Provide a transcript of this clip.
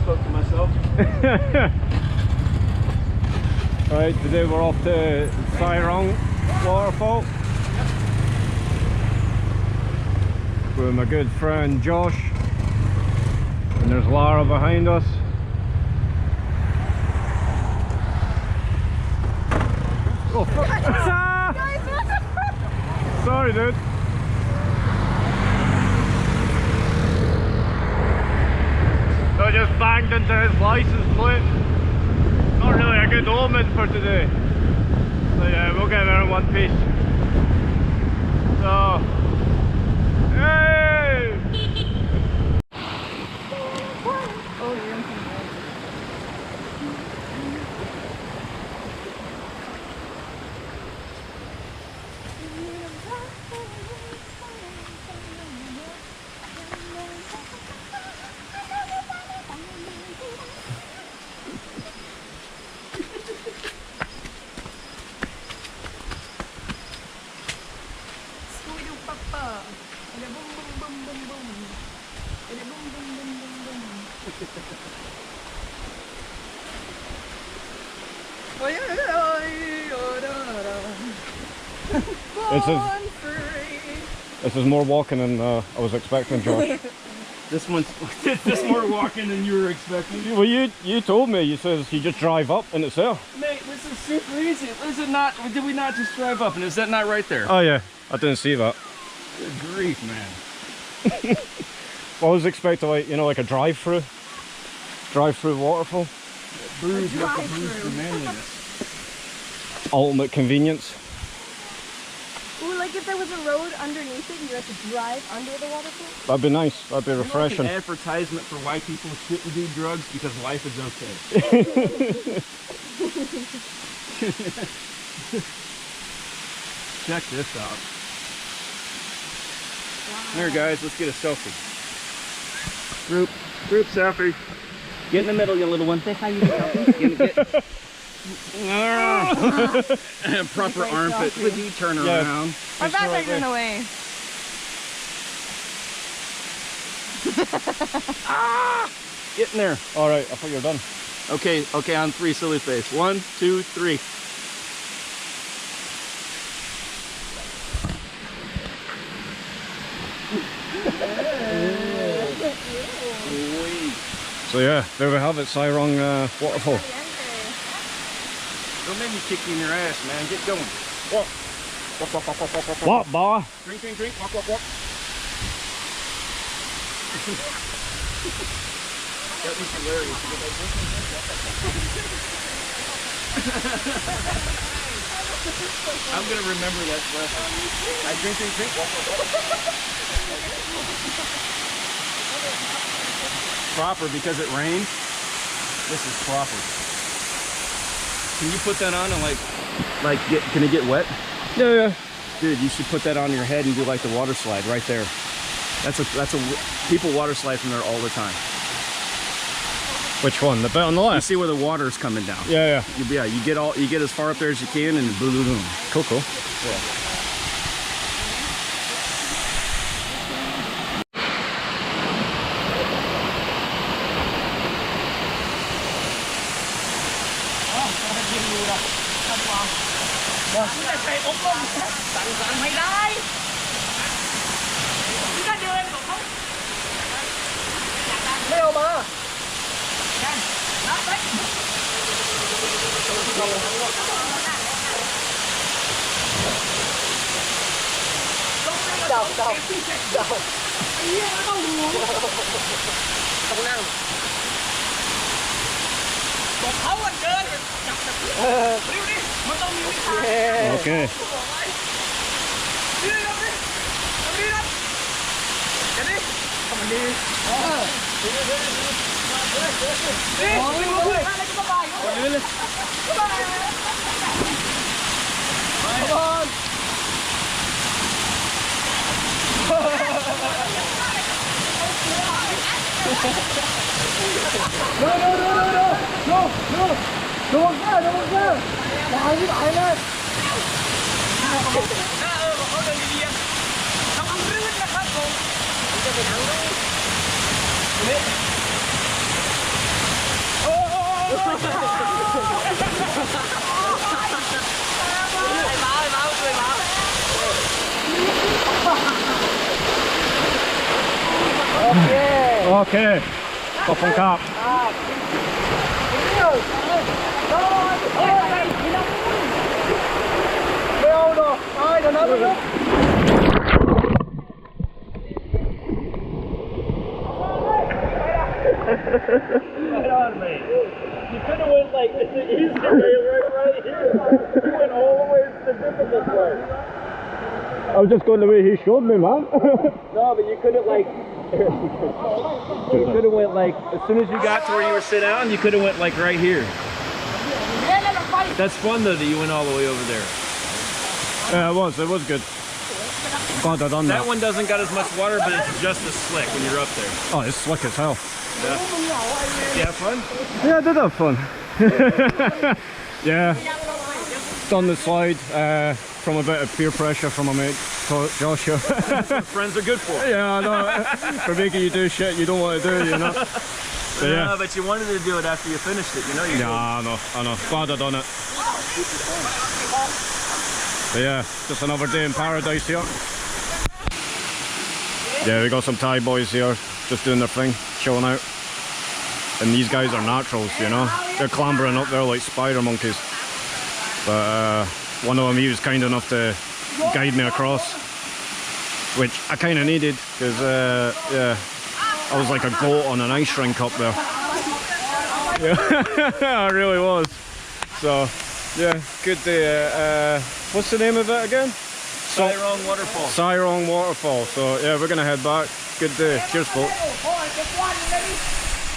spoke to myself. Right, today we're off to Sai Rung Waterfall with my good friend Josh, and there's Lara behind us. Oh, sorry, dude. I just banged into his license plate. Not really a good omen for today. But yeah, we'll get there in one piece. So, hey! This is more walking than I was expecting, Josh. This more walking than you were expecting. Well, you told me. You says you just drive up and it's there. Mate, this is super easy. Is it not? Did we not just drive up? And is that not right there? Oh yeah, I didn't see that. Good grief, man. Well, I was expecting, like, you know, like a drive-through waterfall. Bruise for manliness. Ultimate convenience. Ooh, like if there was a road underneath it and you had to drive under the waterfall? That'd be nice. That'd be refreshing. Like an advertisement for why people shouldn't do drugs because life is okay. Check this out. Wow. Here, guys, let's get a selfie. Group selfie. Get in the middle, you little one. That's how you do selfies. Proper armpit. Would you turn around? My back right in the way. Ah! Get in there. All right, I thought you were done. Okay, on three, silly face. 1, 2, 3. So yeah, there we have it, Sai Rung Waterfall. Don't make me kick you in your ass, man. Get going. Walk. What, boy? Drink. Walk. That was hilarious. I'm gonna remember that lesson. I drink. Walk. Proper because it rained. This is proper. Can you put that on and can it get wet? Yeah. Dude, you should put that on your head and do like the water slide right there. That's a people water slide from there all the time. Which one? The bit on the left? You see where the water's coming down. Yeah. You get as far up there as you can and boom. Cool. Yeah. Okay. Come on. No one's there. Behind you, behind. บอกเขาเดินดีๆระวังลื่นนะครับผมจะไปทางนู้นนี่ โอเคขอบคุณครับ You could have went like the easy way right here. You went all the way to the difficult way. I was just going the way he showed me, man. No, but you could have like. You could have went like as soon as you got to where you were sit down, you could have went like right here. That's fun though that you went all the way over there. Yeah, it was good. Glad I done that. That one doesn't got as much water, but it's just as slick when you're up there. Oh, it's slick as hell. Yeah. You have fun? Yeah, I did have fun. Yeah. Done the slide from a bit of peer pressure from my mate Joshua. That's what friends are good for. Yeah, I know. For making you do shit you don't want to do, you know. But yeah. No, but you wanted to do it after you finished it, you know. You Yeah, I know. Glad I done it. But yeah, just another day in paradise here. Yeah, we got some Thai boys here, just doing their thing, chilling out. And these guys are naturals, you know. They're clambering up there like spider monkeys. But one of them, he was kind enough to guide me across, which I kind of needed, because yeah, I was like a goat on an ice rink up there. Yeah, I really was. So yeah, good day. What's the name of it again? Sai Rung Waterfall. Sai Rung Waterfall. So yeah, we're gonna head back. Good day. Cheers, folks.